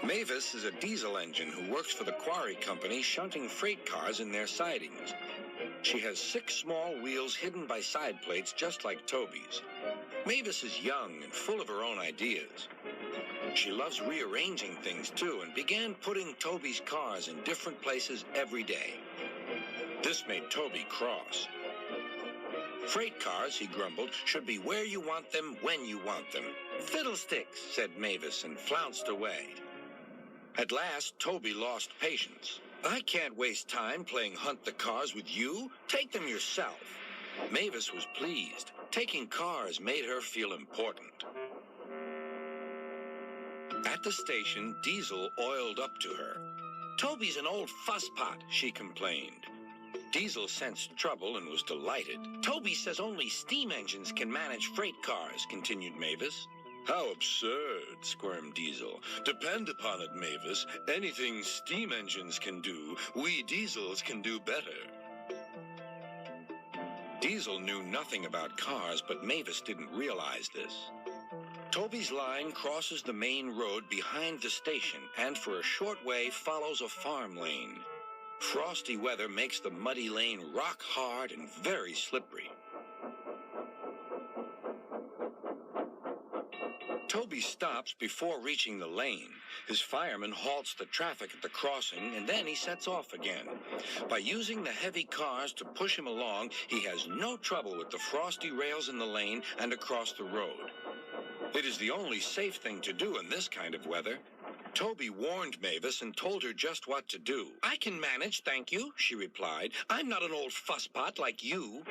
Mavis is a diesel engine who works for the quarry company shunting freight cars in their sidings. She has 6 small wheels hidden by side plates just like Toby's. Mavis is young and full of her own ideas. She loves rearranging things too and began putting Toby's cars in different places every day. This made Toby cross. Freight cars, he grumbled, should be where you want them when you want them. Fiddlesticks, said Mavis and flounced away. At last, Toby lost patience. I can't waste time playing hunt the cars with you. Take them yourself. Mavis was pleased. Taking cars made her feel important. At the station, Diesel oiled up to her. Toby's an old fusspot, she complained. Diesel sensed trouble and was delighted. Toby says only steam engines can manage freight cars, continued Mavis. How absurd, squirmed Diesel. Depend upon it, Mavis. Anything steam engines can do, we diesels can do better. Diesel knew nothing about cars, but Mavis didn't realize this. Toby's line crosses the main road behind the station and for a short way follows a farm lane. Frosty weather makes the muddy lane rock hard and very slippery. Toby stops before reaching the lane. His fireman halts the traffic at the crossing, and then he sets off again. By using the heavy cars to push him along, he has no trouble with the frosty rails in the lane and across the road. It is the only safe thing to do in this kind of weather. Toby warned Mavis and told her just what to do. I can manage, thank you, she replied. I'm not an old fusspot like you.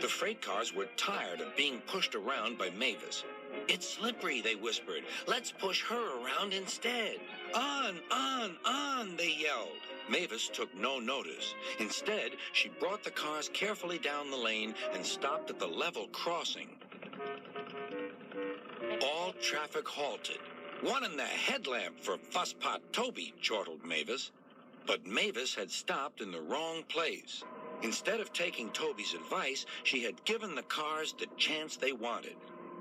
The freight cars were tired of being pushed around by Mavis. It's slippery, they whispered. Let's push her around instead. On, they yelled. Mavis took no notice. Instead, she brought the cars carefully down the lane and stopped at the level crossing. All traffic halted. One in the headlamp for fusspot Toby, chortled Mavis. But Mavis had stopped in the wrong place. Instead of taking Toby's advice, she had given the cars the chance they wanted.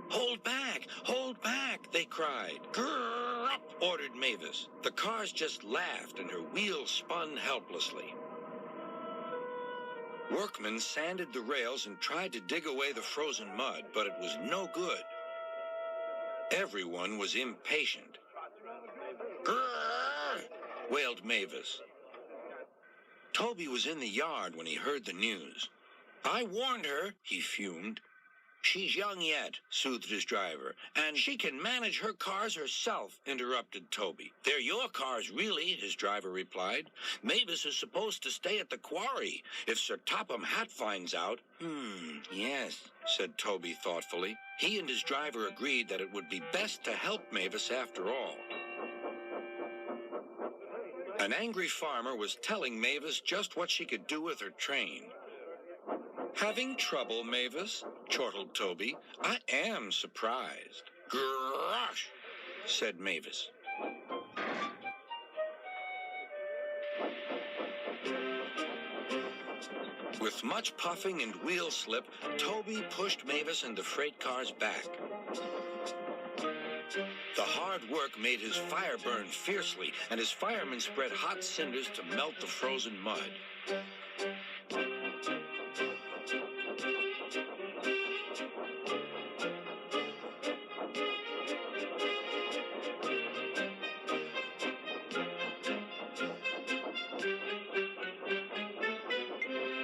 Hold back, they cried. Grrr up, ordered Mavis. The cars just laughed and her wheels spun helplessly. Workmen sanded the rails and tried to dig away the frozen mud, but it was no good. Everyone was impatient. Grrr, wailed Mavis. Toby was in the yard when he heard the news. I warned her, he fumed. She's young yet, soothed his driver, and she can manage her cars herself, interrupted Toby. They're your cars, really, his driver replied. Mavis is supposed to stay at the quarry. If Sir Topham Hatt finds out... Yes, said Toby thoughtfully. He and his driver agreed that it would be best to help Mavis after all. An angry farmer was telling Mavis just what she could do with her train. Having trouble, Mavis? Chortled Toby. I am surprised. Gosh, said Mavis. With much puffing and wheel slip, Toby pushed Mavis and the freight cars back. The hard work made his fire burn fiercely, and his firemen spread hot cinders to melt the frozen mud.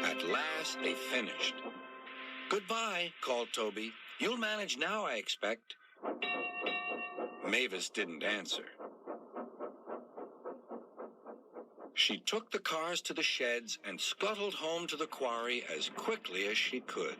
At last, they finished. Goodbye, called Toby. You'll manage now, I expect. Mavis didn't answer. She took the cars to the sheds and scuttled home to the quarry as quickly as she could.